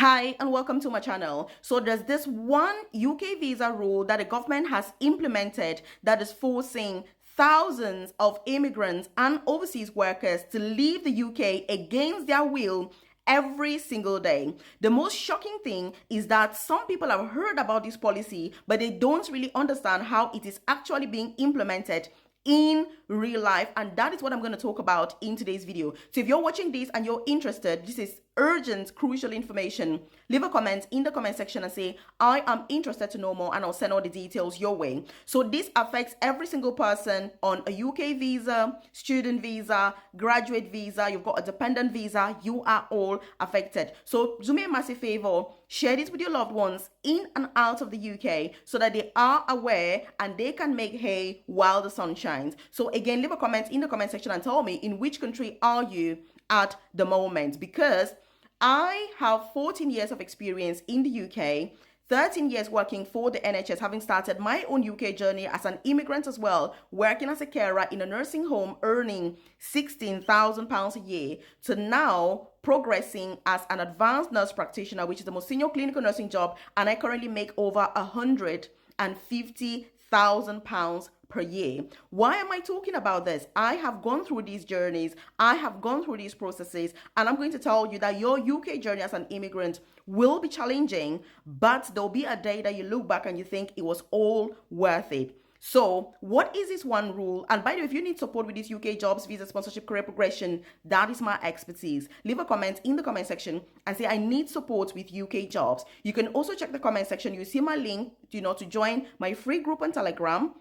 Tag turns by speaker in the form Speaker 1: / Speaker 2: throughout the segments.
Speaker 1: Hi and welcome to my channel. So there's this one UK visa rule that the government has implemented that is forcing thousands of immigrants and overseas workers to leave the UK against their will every single day. The most shocking thing is that some people have heard about this policy, but they don't really understand how it is actually being implemented in real life, and that is what I'm going to talk about in today's video. So if you're watching this and you're interested, this is urgent, crucial information. Leave a comment in the comment section and say, I am interested to know more, and I'll send all the details your way. So this affects every single person on a UK visa, student visa, graduate visa, you've got a dependent visa, you are all affected. So do me a massive favor, share this with your loved ones in and out of the UK so that they are aware and they can make hay while the sun shines. So again, leave a comment in the comment section and tell me, in which country are you at the moment? Because I have 14 years of experience in the UK, 13 years working for the NHS, having started my own UK journey as an immigrant as well, working as a carer in a nursing home, earning £16,000 a year, to now progressing as an advanced nurse practitioner, which is the most senior clinical nursing job, and I currently make over £150,000 per year. Why am I talking about this? I have gone through these journeys, I have gone through these processes, and I'm going to tell you that your UK journey as an immigrant will be challenging, but there'll be a day that you look back and you think it was all worth it. So what is this one rule? And by the way, if you need support with these UK jobs, visa sponsorship, career progression, that is my expertise. Leave a comment in the comment section and say, I need support with UK jobs. You can also check the comment section. You see my link, to join my free group on Telegram.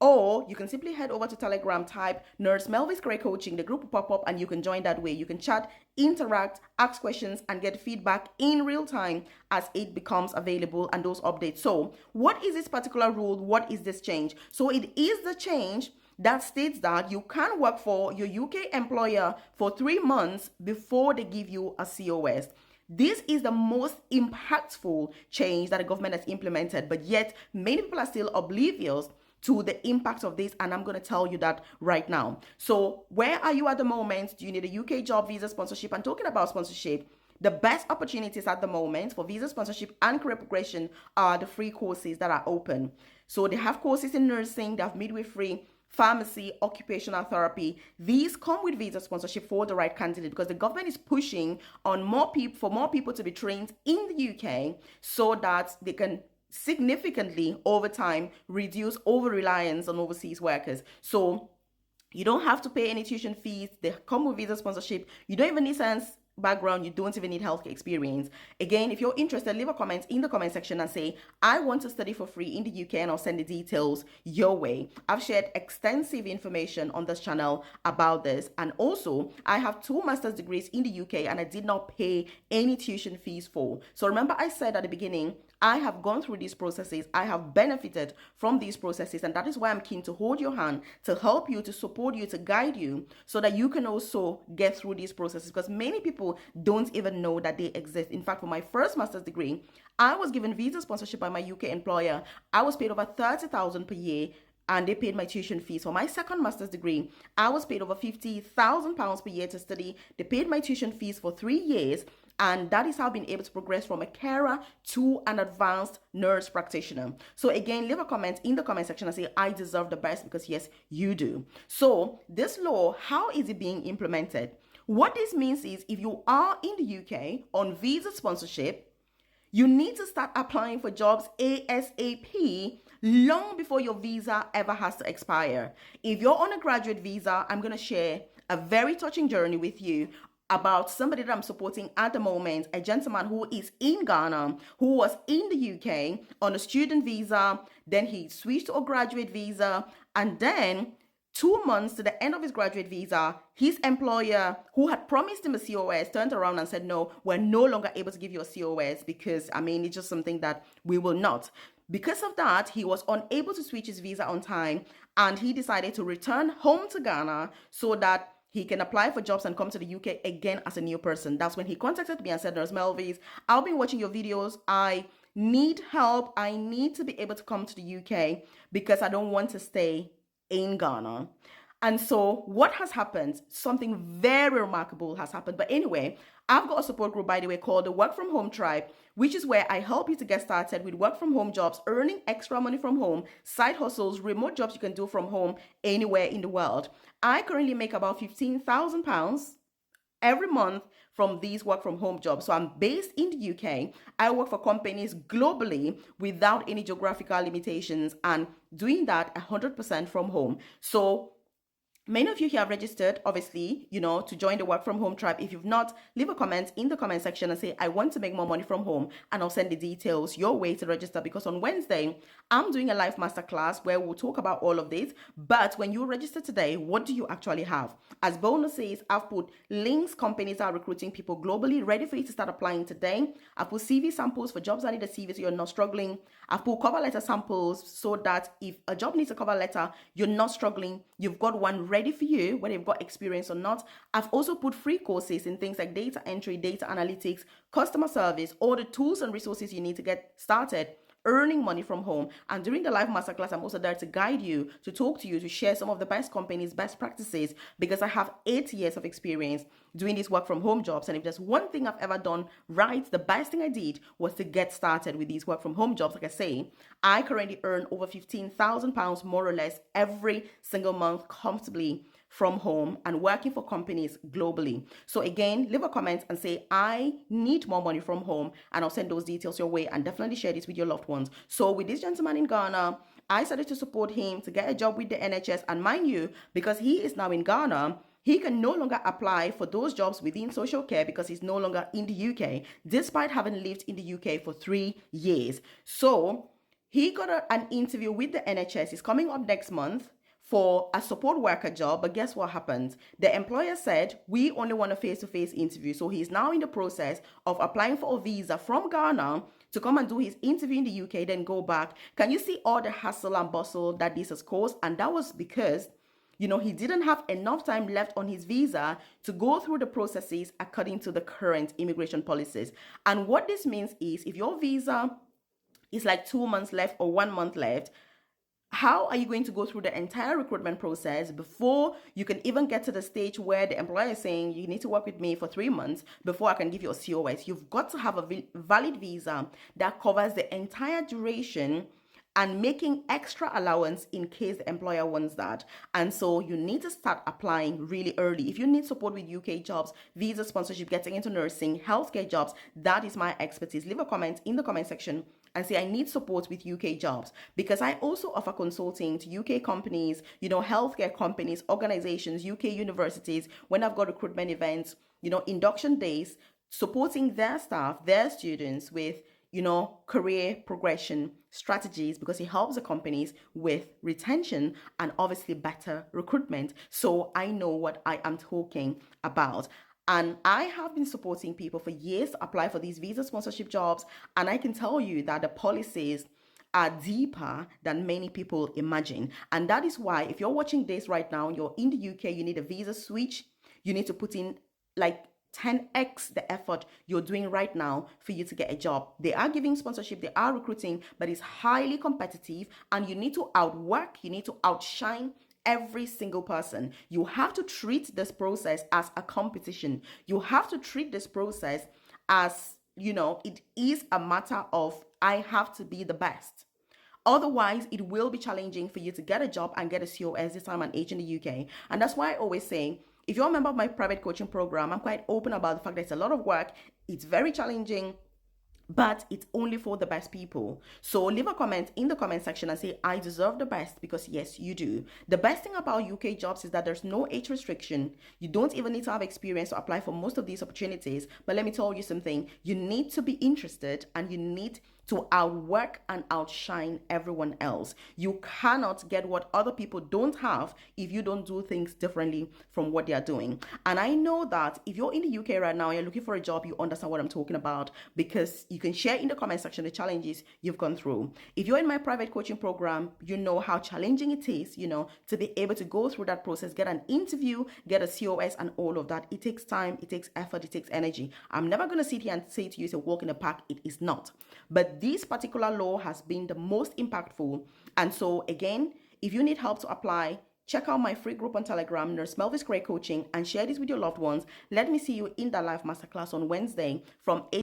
Speaker 1: Or you can simply head over to Telegram, type Nurse Melvis Career Coaching, the group will pop up and you can join that way. You can chat, interact, ask questions, and get feedback in real time as it becomes available and those updates. So what is this particular rule? What is this change? So it is the change that states that you can work for your UK employer for 3 months before they give you a COS. This is the most impactful change that the government has implemented, but yet many people are still oblivious to the impact of this, and I'm going to tell you that right now. So where are you at the moment? Do you need a UK job, visa sponsorship? And talking about sponsorship, the best opportunities at the moment for visa sponsorship and career progression are the free courses that are open. So they have courses in nursing, they have midwifery, pharmacy, occupational therapy. These come with visa sponsorship for the right candidate, because the government is pushing on more people to be trained in the UK so that they can significantly over time reduce over-reliance on overseas workers. So you don't have to pay any tuition fees. They come with visa sponsorship. You don't even need science background. You don't even need healthcare experience. Again, if you're interested, leave a comment in the comment section and say, I want to study for free in the UK, and I'll send the details your way. I've shared extensive information on this channel about this, and also I have 2 master's degrees in the UK and I did not pay any tuition fees for. So remember, I said at the beginning, I have gone through these processes, I have benefited from these processes, and that is why I'm keen to hold your hand, to help you, to support you, to guide you, so that you can also get through these processes, because many people don't even know that they exist. In fact, for my first master's degree, I was given visa sponsorship by my UK employer. I was paid over £30,000 per year, and they paid my tuition fees. For my second master's degree, I was paid over £50,000 per year to study. They paid my tuition fees for 3 years, and that is how I've been able to progress from a carer to an advanced nurse practitioner. So again, leave a comment in the comment section and say, I deserve the best, because yes, you do. So this law, how is it being implemented? What this means is, if you are in the UK on visa sponsorship, you need to start applying for jobs ASAP, long before your visa ever has to expire. If you're on a graduate visa, I'm going to share a very touching journey with you about somebody that I'm supporting at the moment, a gentleman who is in Ghana, who was in the UK on a student visa, then he switched to a graduate visa, and then 2 months to the end of his graduate visa, his employer, who had promised him a COS, turned around and said, no, we're no longer able to give you a COS, because, it's just something that we will not. Because of that, he was unable to switch his visa on time, and he decided to return home to Ghana so that he can apply for jobs and come to the UK again as a new person. That's when he contacted me and said, Nurse Melvis, I've been watching your videos. I need help. I need to be able to come to the UK because I don't want to stay in Ghana. And so what has happened? Something very remarkable has happened. But anyway, I've got a support group, by the way, called the Work From Home Tribe, which is where I help you to get started with work from home jobs, earning extra money from home, side hustles, remote jobs you can do from home anywhere in the world. I currently make about £15,000 every month from these work from home jobs. So I'm based in the UK. I work for companies globally without any geographical limitations and doing that 100% from home. So many of you here have registered, obviously, to join the Work From Home Tribe. If you've not, leave a comment in the comment section and say, I want to make more money from home, and I'll send the details your way to register, because on Wednesday, I'm doing a live masterclass where we'll talk about all of this. But when you register today, what do you actually have? As bonuses, I've put links, companies are recruiting people globally, ready for you to start applying today. I've put CV samples for jobs that need a CV so you're not struggling. I've put cover letter samples so that if a job needs a cover letter, you're not struggling. You've got one ready for you, whether you've got experience or not. I've also put free courses in things like data entry, data analytics, customer service, all the tools and resources you need to get started earning money from home. And during the live masterclass, I'm also there to guide you, to talk to you, to share some of the best companies, best practices, because I have 8 years of experience doing these work from home jobs. And if there's one thing I've ever done right, the best thing I did was to get started with these work from home jobs. Like I say, I currently earn over £15,000 more or less every single month comfortably from home and working for companies globally. So again, leave a comment and say, I need more money from home, and I'll send those details your way, and definitely share this with your loved ones. So with this gentleman in Ghana, I started to support him to get a job with the NHS. And mind you, because he is now in Ghana, he can no longer apply for those jobs within social care because he's no longer in the UK, despite having lived in the UK for 3 years. So he got an interview with the NHS. It's coming up next month for a support worker job. But guess what happened? The employer said, we only want a face-to-face interview. So he's now in the process of applying for a visa from Ghana to come and do his interview in the UK, then go back. Can you see all the hassle and bustle that this has caused? And that was because he didn't have enough time left on his visa to go through the processes according to the current immigration policies. And what this means is, if your visa is like 2 months left or 1 month left, how are you going to go through the entire recruitment process before you can even get to the stage where the employer is saying, you need to work with me for 3 months before I can give you a COS? You've got to have a valid visa that covers the entire duration and making extra allowance in case the employer wants that. And so you need to start applying really early. If you need support with UK jobs, visa sponsorship, getting into nursing, healthcare jobs, that is my expertise. Leave a comment in the comment section and say, I need support with UK jobs, because I also offer consulting to UK companies, healthcare companies, organizations, UK universities, when I've got recruitment events, induction days, supporting their staff, their students with career progression strategies, because it helps the companies with retention and obviously better recruitment. So I know what I am talking about. And I have been supporting people for years to apply for these visa sponsorship jobs. And I can tell you that the policies are deeper than many people imagine. And that is why, if you're watching this right now, you're in the UK, you need a visa switch, you need to put in like 10x the effort you're doing right now for you to get a job. They are giving sponsorship, they are recruiting, but it's highly competitive, and you need to outwork, you need to outshine every single person. You have to treat this process as a competition. You have to treat this process as, it is a matter of, I have to be the best. Otherwise, it will be challenging for you to get a job and get a COS this time and age in the UK. And that's why I always say, if you're a member of my private coaching program, I'm quite open about the fact that it's a lot of work. It's very challenging, but it's only for the best people. So leave a comment in the comment section and say, I deserve the best, because yes, you do. The best thing about UK jobs is that there's no age restriction. You don't even need to have experience to apply for most of these opportunities. But let me tell you something, you need to be interested, and you need to outwork and outshine everyone else. You cannot get what other people don't have if you don't do things differently from what they are doing. And I know that if you're in the UK right now, you're looking for a job, you understand what I'm talking about, because you can share in the comment section the challenges you've gone through. If you're in my private coaching program, you know how challenging it is, to be able to go through that process, get an interview, get a COS, and all of that. It takes time, it takes effort, it takes energy. I'm never going to sit here and say to you, it's a walk in the park. It is not. But this particular law has been the most impactful. And so again, if you need help to apply, check out my free group on Telegram, Nurse Melvis Career Coaching, and share this with your loved ones. Let me see you in the live masterclass on Wednesday from 8